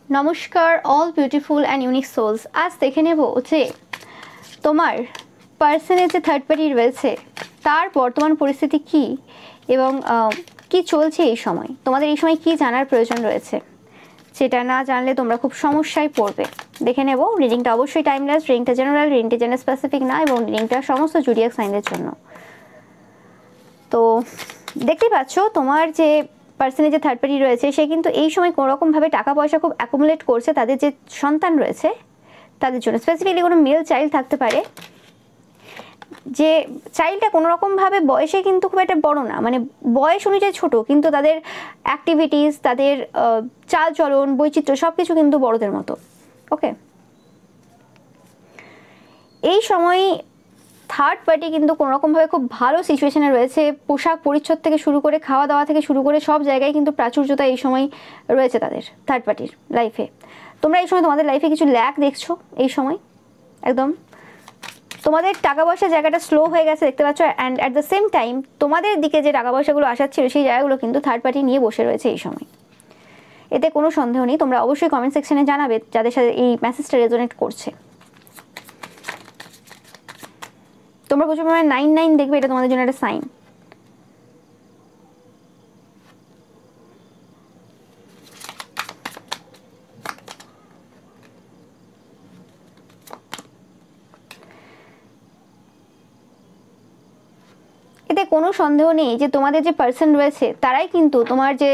নমস্কার all beautiful and unique souls. আজ দেখে নেব যে তোমার পার্সনের যে থার্ড পার্টি রয়েছে তার বর্তমান পরিস্থিতি কি এবং কি চলছে এই সময়, তোমাদের এই সময় কি জানার প্রয়োজন রয়েছে, সেটা না জানলে তোমরা খুব সমস্যায় পড়বে। দেখে নেব। রিডিংটা অবশ্যই টাইমলেস, রিডিংটা জেনারেল, রিডিংটা জেনারেল স্পেসিফিক না, এবং রিডিংটা সমস্ত জুডিয়াক সাইনের জন্য। তো দেখতেই পাচ্ছ তোমার যে পার্সনের যে থার্ড পার্টি রয়েছে সে কিন্তু এই সময় কোনোরকমভাবে টাকা পয়সা খুব অ্যাকুমুলেট করছে তাদের যে সন্তান রয়েছে তাদের জন্য। স্পেসিফিকলি কোনো মেল চাইল্ড থাকতে পারে, যে চাইল্ডটা কোনোরকমভাবে বয়সে কিন্তু খুব একটা বড় না, মানে বয়স অনুযায়ী ছোট, কিন্তু তাদের অ্যাক্টিভিটিস, তাদের চাল চলন, বৈচিত্র্য সব কিছু কিন্তু বড়দের মতো। ওকে, এই সময় থার্ড পার্টি কিন্তু কোনোরকমভাবে খুব ভালো সিচুয়েশনে রয়েছে। পোশাক পরিচ্ছদ থেকে শুরু করে খাওয়া দাওয়া থেকে শুরু করে সব জায়গায় কিন্তু প্রাচুর্যতা এই সময় রয়েছে তাদের থার্ড পার্টির লাইফে। তোমরা এই সময় তোমাদের লাইফে কিছু ল্যাক দেখছো এই সময়, একদম তোমাদের টাকা পয়সার জায়গাটা স্লো হয়ে গেছে দেখতে পাচ্ছ, and at the same time তোমাদের দিকে যে টাকা পয়সাগুলো আসার ছিল সেই জায়গাগুলো কিন্তু থার্ড পার্টি নিয়ে বসে রয়েছে এই সময়। এতে কোনো সন্দেহ নেই। তোমরা অবশ্যই কমেন্ট সেকশনে জানাবে যাদের সাথে এই মেসেজটা রেজোনেট করছে। তোমরা প্রচুর পরিমাণে 9 দেখবে, এটা তোমাদের জন্য একটা সাইন। এতে কোনো সন্দেহ নেই যে তোমাদের যে পার্সন রয়েছে তারাই কিন্তু তোমার যে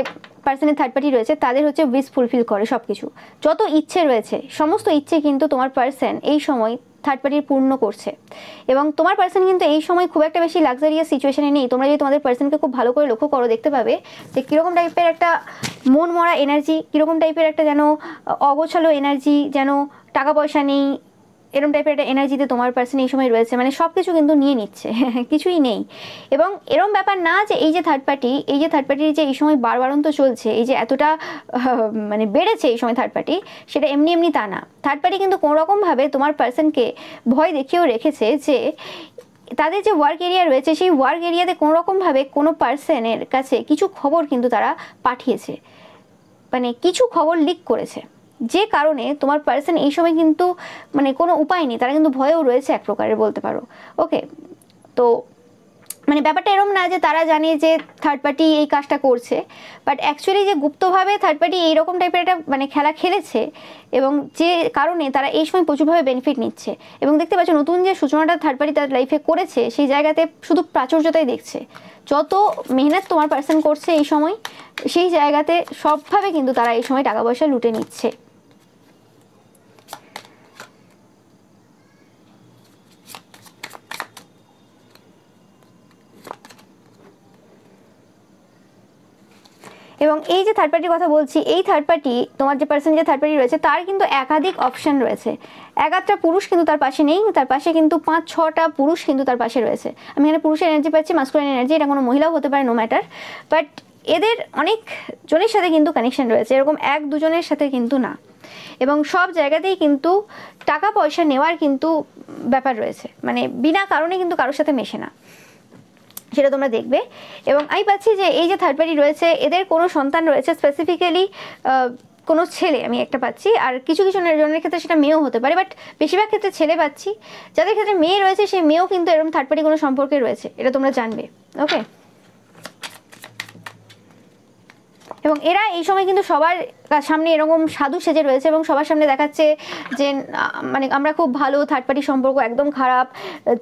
পার্সনের থার্ড পার্টি রয়েছে তাদের হচ্ছে উইশ ফুলফিল করে। সব কিছু যত ইচ্ছে রয়েছে সমস্ত ইচ্ছে কিন্তু তোমার পার্সন এই সময় থার্ড পার্টির পূর্ণ করছে। এবং তোমার পার্সন কিন্তু এই সময় খুব একটা বেশি লাক্সারিয়াস সিচুয়েশনে নেই। তোমরা যদি তোমাদের পার্সনকে খুব ভালো করে লক্ষ্য করো দেখতে পাবে যে কীরকম টাইপের একটা মন মরা এনার্জি, কীরকম টাইপের একটা যেন অগোছালো এনার্জি, যেন টাকা পয়সা নেই, এরকম টাইপের একটা এনার্জিতে তোমার পার্সন এই সময় রয়েছে। মানে সব কিছু কিন্তু নিয়ে নিচ্ছে, কিছুই নেই। এবং এরকম ব্যাপার না যে এই যে থার্ড পার্টির যে এই সময় বাড়ন্ত চলছে, এই যে এতটা মানে বেড়েছে এই সময় থার্ড পার্টি, সেটা এমনি এমনি তা না। থার্ড পার্টি কিন্তু কোনোরকমভাবে তোমার পার্সনকে ভয় দেখিয়েও রেখেছে যে তাদের যে ওয়ার্ক এরিয়া রয়েছে সেই ওয়ার্ক এরিয়াতে কোনোরকমভাবে কোনো পার্সনের কাছে কিছু খবর কিন্তু তারা পাঠিয়েছে, মানে কিছু খবর লিক করেছে, যে কারণে তোমার পার্সন এই সময় কিন্তু মানে কোনো উপায় নেই, তারা কিন্তু ভয়েও রয়েছে এক প্রকারের বলতে পারো। ওকে, তো মানে ব্যাপারটা এরকম না যে তারা জানে যে থার্ড পার্টি এই কাজটা করছে, বাট অ্যাকচুয়ালি যে গুপ্তভাবে থার্ড পার্টি এইরকম টাইপের একটা মানে খেলা খেলেছে, এবং যে কারণে তারা এই সময় প্রচুরভাবে বেনিফিট নিচ্ছে। এবং দেখতে পাচ্ছ নতুন যে সূচনাটা থার্ড পার্টি তার লাইফে করেছে সেই জায়গাতে শুধু প্রাচুর্যতাই দেখছে। যত মেহনত তোমার পার্সন করছে এই সময় সেই জায়গাতে সবভাবে কিন্তু তারা এই সময় টাকা পয়সা লুটে নিচ্ছে। এবং এই যে থার্ড পার্টির কথা বলছি, এই থার্ড পার্টি তোমার যে পার্সন যে থার্ড পার্টি রয়েছে তার কিন্তু একাধিক অপশন রয়েছে। একাধটা পুরুষ কিন্তু তার পাশে নেই, তার পাশে কিন্তু 5-6টা পুরুষ কিন্তু তার পাশে রয়েছে। আমি এখানে পুরুষের এনার্জি পাচ্ছি, মাস্কুলিন এনার্জি, এটা কোনো মহিলাও হতে পারে, নো ম্যাটার। বাট এদের অনেক জনের সাথে কিন্তু কানেকশন রয়েছে, এরকম 1-2 জনের সাথে কিন্তু না। এবং সব জায়গাতেই কিন্তু টাকা পয়সা নেওয়ার কিন্তু ব্যাপার রয়েছে, মানে বিনা কারণে কিন্তু কারোর সাথে মেশে না, সেটা তোমরা দেখবে। এবং আমি পাচ্ছি যে এই যে থার্ড পার্টি রয়েছে এদের কোনো সন্তান রয়েছে, স্পেসিফিক্যালি কোনো ছেলে আমি একটা পাচ্ছি, আর কিছু কিছু জনের ক্ষেত্রে সেটা মেয়েও হতে পারে, বাট বেশিরভাগ ক্ষেত্রে ছেলে পাচ্ছি। যাদের ক্ষেত্রে মেয়ে রয়েছে সেই মেয়েও কিন্তু এরকম থার্ড পার্টি কোনো সম্পর্কে রয়েছে, এটা তোমরা জানবে। ওকে, এবং এরা এই সময় কিন্তু সবার সামনে এরকম সাধু সেজে রয়েছে এবং সবার সামনে দেখাচ্ছে যে মানে আমরা খুব ভালো, থার্ড পার্টি সম্পর্ক একদম খারাপ,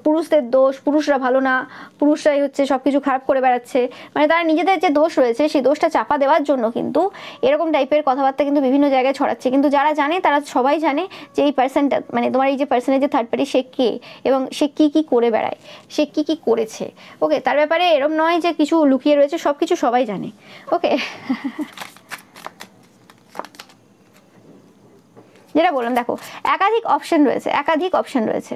পুরুষদের দোষ, পুরুষরা ভালো না, পুরুষরাই হচ্ছে সব কিছু খারাপ করে বেড়াচ্ছে। মানে তারা নিজেদের যে দোষ রয়েছে সেই দোষটা চাপা দেওয়ার জন্য কিন্তু এরকম টাইপের কথাবার্তা কিন্তু বিভিন্ন জায়গায় ছড়াচ্ছে। কিন্তু যারা জানে তারা সবাই জানে যে এই পার্সনটা, মানে তোমার এই যে পার্সনের যে থার্ড পার্টি সে কে এবং সে কি কি করে বেড়ায়, সে কি কি করেছে। ওকে, তার ব্যাপারে এরকম নয় যে কিছু লুকিয়ে রয়েছে, সব কিছু সবাই জানে। ওকে, যেটা বললাম দেখো একাধিক অপশন রয়েছে,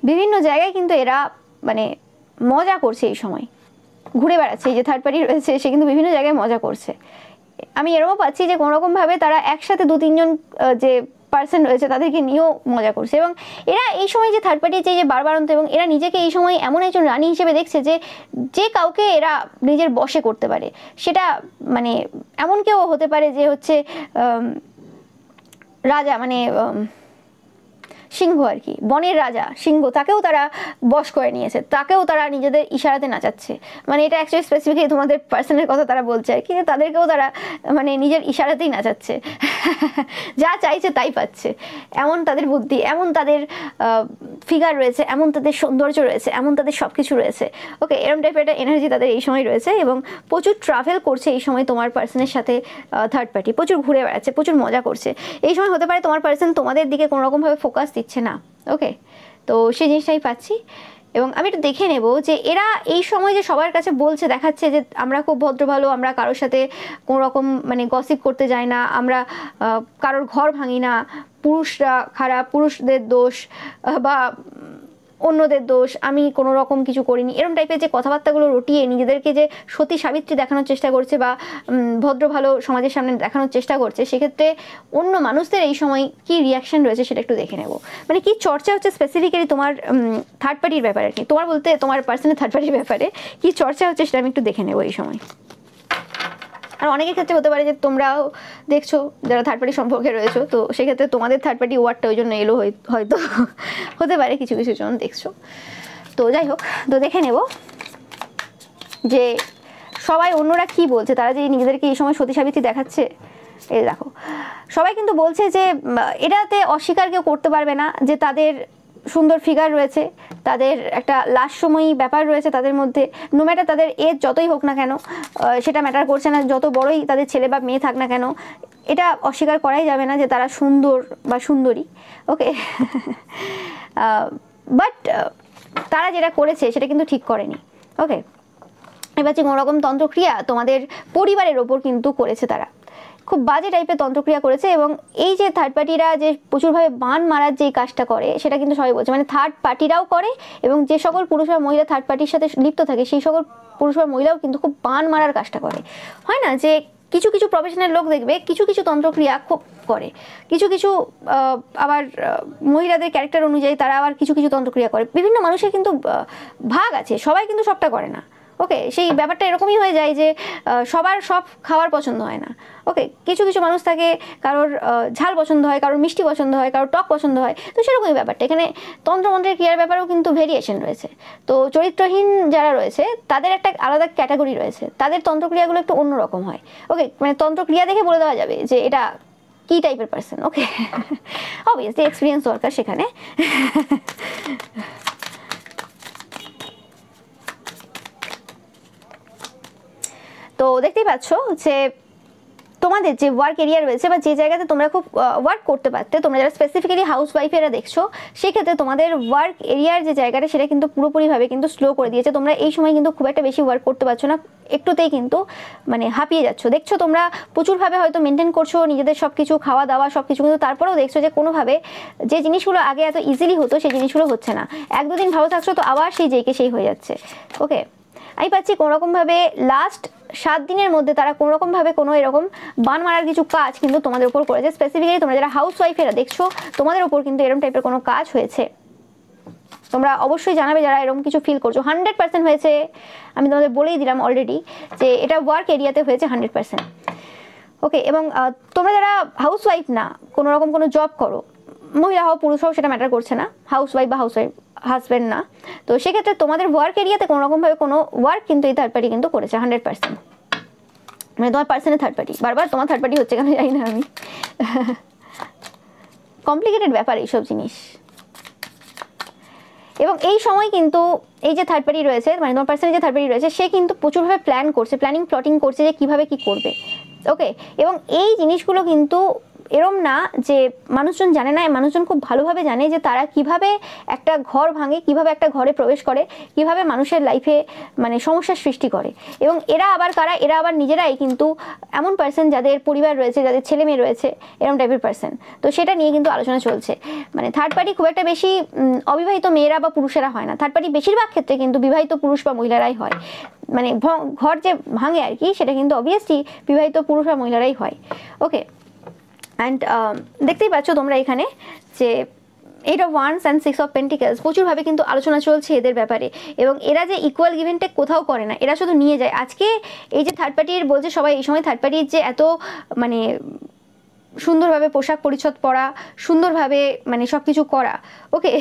বিভিন্ন জায়গায় কিন্তু এরা মানে মজা করছে এই সময়, ঘুরে বেড়াচ্ছে। এই যে থার্ড পার্টি রয়েছে সে কিন্তু বিভিন্ন জায়গায় মজা করছে। আমি এরকম পাচ্ছি যে কোনোরকমভাবে তারা একসাথে 2-3 জন যে পার্সন রয়েছে তাদেরকে নিয়েও মজা করছে। এবং এরা এই সময় যে থার্ড পার্টি যে বারবারন্ত, এবং এরা নিজেকে এই সময় এমন একজন রানী হিসেবে দেখছে যে যে কাউকে এরা নিজের বশে করতে পারে। সেটা মানে এমন কেউ হতে পারে যে হচ্ছে রাজা, মানে সিংহ আর কি, বনের রাজা সিংহ, তাকেও তারা বশ করে নিয়েছে, তাকেও তারা নিজেদের ইশারাতে নাচাচ্ছে। মানে এটা অ্যাকচুয়ালি স্পেসিফিকলি তোমাদের পার্সনের কথা তারা বলছে আর কি, তাদেরকেও তারা মানে নিজের ইশারাতেই নাচাচ্ছে যা চাইছে তাই পাচ্ছে। এমন তাদের বুদ্ধি, এমন তাদের ফিগার রয়েছে, এমন তাদের সৌন্দর্য রয়েছে, এমন তাদের সব কিছু রয়েছে। ওকে, এরম টাইপের একটা এনার্জি তাদের এই সময় রয়েছে। এবং প্রচুর ট্রাভেল করছে এই সময় তোমার পার্সনের সাথে থার্ড পার্টি, প্রচুর ঘুরে বেড়াচ্ছে, প্রচুর মজা করছে। এই সময় হতে পারে তোমার পার্সন তোমাদের দিকে কোনোরকমভাবে ফোকাস দিচ্ছে না। ওকে, তো সেই জিনিসটাই পাচ্ছি। এবং আমি একটু দেখে নেব যে এরা এই সময় যে সবার কাছে বলছে, দেখাচ্ছে যে আমরা খুব ভদ্র ভালো, আমরা কারোর সাথে কোনো রকম মানে গসিপ করতে যাই না, আমরা কারোর ঘর ভাঙি না, পুরুষরা খারাপ, পুরুষদের দোষ বা অন্যদের দোষ, আমি কোনো রকম কিছু করিনি, এরম টাইপের যে কথাবার্তাগুলো রটিয়ে নিজেদেরকে যে সতী সাবিত্রী দেখানোর চেষ্টা করছে বা ভদ্র ভালো সমাজের সামনে দেখানোর চেষ্টা করছে, সেক্ষেত্রে অন্য মানুষদের এই সময় কি রিয়াকশন রয়েছে সেটা একটু দেখে নেব। মানে কি চর্চা হচ্ছে স্পেসিফিক্যালি তোমার থার্ড পার্টির ব্যাপারে আর কি, তোমার বলতে তোমার পার্সনের থার্ড পার্টির ব্যাপারে কি চর্চা হচ্ছে সেটা আমি একটু দেখে নেব এই সময়। আর অনেকের ক্ষেত্রে হতে পারে যে তোমরাও দেখছো যারা থার্ড পার্টি সম্পর্কে রয়েছো, তো সেক্ষেত্রে তোমাদের থার্ড পার্টি ওয়ার্ডটা ওই জন্য এলো হয়তো হতে পারে কিছু কিছু জন দেখছো। তো যাই হোক, তো দেখে নেব যে সবাই অন্যরা কি বলছে, তারা যে নিজেদেরকে এই সময় সতী সাবিত্রী দেখাচ্ছে। এই দেখো, সবাই কিন্তু বলছে যে এটাতে অস্বীকার কেউ করতে পারবে না যে তাদের সুন্দর ফিগার রয়েছে, তাদের একটা লাস্যময়ী ব্যাপার রয়েছে তাদের মধ্যে। নো ম্যাটার তাদের এজ যতই হোক না কেন, সেটা ম্যাটার করছে না, যত বড়ই তাদের ছেলে বা মেয়ে থাক না কেন, এটা অস্বীকার করাই যাবে না যে তারা সুন্দর বা সুন্দরী। ওকে, বাট তারা যেটা করেছে সেটা কিন্তু ঠিক করেনি। ওকে, এবার যে কোনোরকম তন্ত্রক্রিয়া তোমাদের পরিবারের ওপর কিন্তু করেছে, তারা খুব বাজে টাইপের তন্ত্রক্রিয়া করেছে। এবং এই যে থার্ড পার্টিরা যে প্রচুরভাবে বান মারার যেই কাজটা করে সেটা কিন্তু সবাই বলছে, মানে থার্ড পার্টিরাও করে এবং যে সকল পুরুষ বা মহিলা থার্ড পার্টির সাথে লিপ্ত থাকে সেই সকল পুরুষ বা মহিলাও কিন্তু খুব বান মারার কাজটা করে। হয় না যে কিছু কিছু প্রফেশনাল লোক দেখবে কিছু কিছু তন্ত্রক্রিয়া খুব করে, কিছু কিছু আবার মহিলাদের ক্যারেক্টার অনুযায়ী তারা আবার কিছু কিছু তন্ত্রক্রিয়া করে। বিভিন্ন মানুষের কিন্তু ভাগ আছে, সবাই কিন্তু সবটা করে না। ওকে, সেই ব্যাপারটা এরকমই হয়ে যায় যে সবার সব খাবার পছন্দ হয় না। ওকে, কিছু কিছু মানুষ থাকে কারোর ঝাল পছন্দ হয়, কারোর মিষ্টি পছন্দ হয়, কারোর টক পছন্দ হয়। তো সেরকমই ব্যাপারটা এখানে তন্ত্রমন্ত্রের ক্রিয়ার ব্যাপারেও কিন্তু ভেরিয়েশন রয়েছে। তো চরিত্রহীন যারা রয়েছে তাদের একটা আলাদা ক্যাটাগরি রয়েছে, তাদের তন্ত্রক্রিয়াগুলো একটু অন্যরকম হয়। ওকে, মানে তন্ত্রক্রিয়া দেখে বলে দেওয়া যাবে যে এটা কি টাইপের পার্সন। ওকে, অবভিয়াসলি এক্সপিরিয়েন্স দরকার সেখানে। তো দেখতেই পাচ্ছ যে তোমাদের যে ওয়ার্ক এরিয়া রয়েছে বা যে জায়গাতে তোমরা খুব ওয়ার্ক করতে পারতে, তোমরা যারা স্পেসিফিক্যালি হাউস ওয়াইফেরা দেখছো, সেক্ষেত্রে তোমাদের ওয়ার্ক এরিয়ার যে জায়গাটা সেটা কিন্তু পুরোপুরিভাবে কিন্তু স্লো করে দিয়েছে। তোমরা এই সময় কিন্তু খুব একটা বেশি ওয়ার্ক করতে পারছো না, একটুতেই কিন্তু মানে হাঁপিয়ে যাচ্ছ। দেখছো তোমরা প্রচুরভাবে হয়তো মেনটেন করছো নিজেদের সব কিছু, খাওয়া দাওয়া সব কিছু, কিন্তু তারপরেও দেখছো যে কোনোভাবে যে জিনিসগুলো আগে এত ইজিলি হতো সেই জিনিসগুলো হচ্ছে না। এক দুদিন ভালো থাকছো তো আবার সেই যেইকে সেই হয়ে যাচ্ছে। ওকে, আমি পাচ্ছি কোনোরকমভাবে লাস্ট 7 দিনের মধ্যে তারা কোনোরকমভাবে কোনো এরকম বান মারার কিছু কাজ কিন্তু তোমাদের উপর করেছে। স্পেসিফিক্যালি তোমরা যারা হাউস ওয়াইফেরা দেখছো তোমাদের উপর কিন্তু এরকম টাইপের কোনো কাজ হয়েছে। তোমরা অবশ্যই জানাবে যারা এরকম কিছু ফিল করছো। 100% হয়েছে, আমি তোমাদের বলেই দিলাম অলরেডি যে এটা ওয়ার্ক এরিয়াতে হয়েছে 100%। ওকে, এবং তোমরা যারা হাউস ওয়াইফ না, কোনো রকম কোনো জব করো, মহিলা হও পুরুষ হও সেটা ম্যাটার করছে না, হাউস ওয়াইফ বা হাউস ওয়াইফ হাজব্যান্ড না, তো সেক্ষেত্রে তোমাদের ওয়ার্ক এরিয়াতে কোনো রকমভাবে কোনো ওয়ার্ক কিন্তু এই থার্ড পার্টি কিন্তু করেছে 100%। মানে তোমার পার্সনের থার্ড পার্টি, বারবার তোমার থার্ড পার্টি হচ্ছে কেন জানি না আমি, কমপ্লিকেটেড ব্যাপার এইসব জিনিস। এবং এই সময় কিন্তু এই যে থার্ড পার্টি রয়েছে, মানে তোমার পার্সনের যে থার্ড পার্টি রয়েছে, সে কিন্তু প্রচুরভাবে প্ল্যান করছে, প্লটিং করছে যে কিভাবে কি করবে। ওকে, এবং এই জিনিসগুলো কিন্তু এরম না যে মানুষজন জানে না, মানুষজন খুব ভালোভাবে জানে যে তারা কিভাবে একটা ঘর ভাঙে, কিভাবে একটা ঘরে প্রবেশ করে, কিভাবে মানুষের লাইফে মানে সমস্যার সৃষ্টি করে। এবং এরা আবার কারা, এরা আবার নিজেরাই কিন্তু এমন পার্সন যাদের পরিবার রয়েছে, যাদের ছেলে মেয়ে রয়েছে, এরম টাইপের পার্সন। তো সেটা নিয়ে কিন্তু আলোচনা চলছে। মানে থার্ড পার্টি খুব একটা বেশি অবিবাহিত মেয়েরা বা পুরুষেরা হয় না, থার্ড পার্টি বেশিরভাগ ক্ষেত্রে কিন্তু বিবাহিত পুরুষ বা মহিলারাই হয়। মানে ঘর যে ভাঙে আর কি, সেটা কিন্তু অবভিয়াসলি বিবাহিত পুরুষ বা মহিলারাই হয়। ওকে, অ্যান্ড দেখতেই পাচ্ছ তোমরা এখানে যে 8 of Wands and 6 of Pentacles প্রচুরভাবে কিন্তু আলোচনা চলছে এদের ব্যাপারে, এবং এরা যে ইকুয়াল গিভ অ্যান্ড টেক কোথাও করে না, এরা শুধু নিয়ে যায়। আজকে এই যে থার্ড পার্টির বলছে সবাই, এই সময় থার্ড পার্টির যে এত মানে সুন্দরভাবে পোশাক পরিচ্ছদ পরা, সুন্দরভাবে মানে সব কিছু করা, ওকে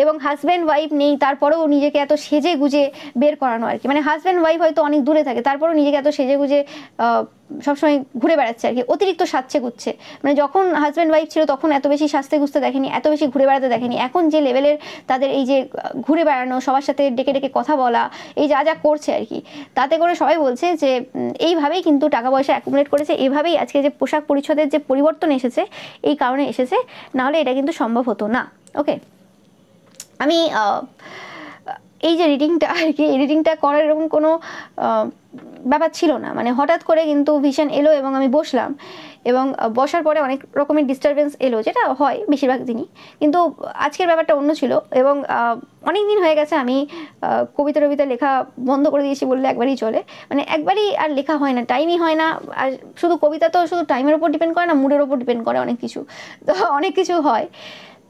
এবং হাজব্যান্ড ওয়াইফ নেই তারপরেও নিজেকে এত সেজে গুজে বের করানো আর কি, মানে হাজব্যান্ড ওয়াইফ হয়তো অনেক দূরে থাকে তারপরেও নিজেকে এত সেজে গুজে সবসময় ঘুরে বেড়াচ্ছে আর কি, অতিরিক্ত সাজছে গুচ্ছে। মানে যখন হাজব্যান্ড ওয়াইফ ছিল তখন এত বেশি সাজতে গুজতে দেখেনি, এত বেশি ঘুরে বেড়াতে দেখেনি। এখন যে লেভেলের তাদের এই যে ঘুরে বেড়ানো, সবার সাথে ডেকে ডেকে কথা বলা, এই যা যা করছে আর কি, তাতে করে সবাই বলছে যে এইভাবেই কিন্তু টাকা পয়সা অ্যাকুমুলেট করেছে, এইভাবেই আজকে যে পোশাক পরিচ্ছদের যে পরিবর্তন এসেছে এই কারণে এসেছে, নাহলে এটা কিন্তু সম্ভব হতো না। ওকে, আমি এই যে রিডিংটা আর কি, এই রিডিংটা করার এরকম কোনো ব্যাপার ছিল না, মানে হঠাৎ করে কিন্তু ভিশন এলো এবং আমি বসলাম, এবং বসার পরে অনেক রকমের ডিস্টারবেন্স এলো, যেটা হয় বেশিরভাগ দিনই, কিন্তু আজকের ব্যাপারটা অন্য ছিল। এবং অনেক দিন হয়ে গেছে আমি কবিতা টবিতা লেখা বন্ধ করে দিয়েছি বললে একবারই চলে, মানে একবারই আর লেখা হয় না, টাইমই হয় না। আর শুধু কবিতা তো শুধু টাইমের ওপর ডিপেন্ড করে না, মুডের ওপর ডিপেন্ড করে অনেক কিছু, তো অনেক কিছু হয়।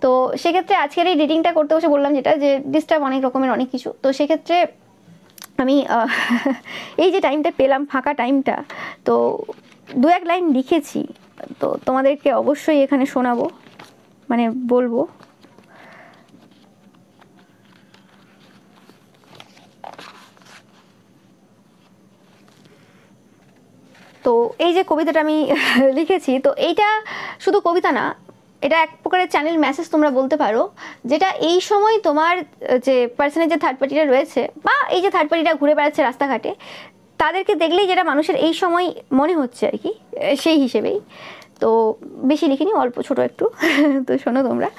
তো সেক্ষেত্রে আজকের এই রিডিংটা করতে বসে বললাম যেটা, যে ডিস্টার্ব অনেক রকমের অনেক কিছু, তো সেক্ষেত্রে আমি এই যে টাইমটা পেলাম, ফাঁকা টাইমটা, তো দু এক লাইন লিখেছি, তো তোমাদেরকে অবশ্যই এখানে শোনাবো, মানে বলবো। তো এই যে কবিতাটা আমি লিখেছি, তো এইটা শুধু কবিতা না, এটা এক প্রকারের চ্যানেল মেসেজ তোমরা বলতে পারো, যেটা এই সময় তোমার যে পার্সনের যে থার্ড পার্টিটা রয়েছে, বা এই যে থার্ড পার্টিটা ঘুরে বেড়াচ্ছে রাস্তাঘাটে, তাদেরকে দেখলেই যেটা মানুষের এই সময় মনে হচ্ছে আর কি, সেই হিসেবেই। তো বেশি লিখিনি, অল্প ছোট একটু তো শোনো তোমরা।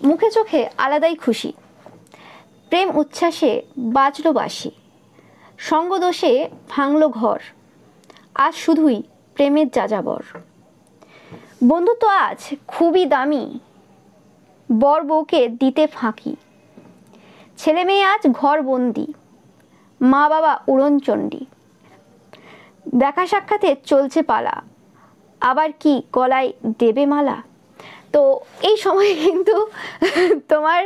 মুখে চোখে আলাদাই খুশি, প্রেম উচ্ছ্বাসে বাজলো বাঁশি, সঙ্গদোষে ভাঙলো ঘর, আজ শুধুই প্রেমের যাযাবর। বন্ধুত্ব আজ খুবই দামি, বর বউকে দিতে ফাঁকি, ছেলে মেয়ে আজ ঘর বন্দি, মা বাবা উড়নচণ্ডী, দেখা সাক্ষাতে চলছে পালা, আবার কি গলায় দেবে মালা। তো এই সময় কিন্তু তোমার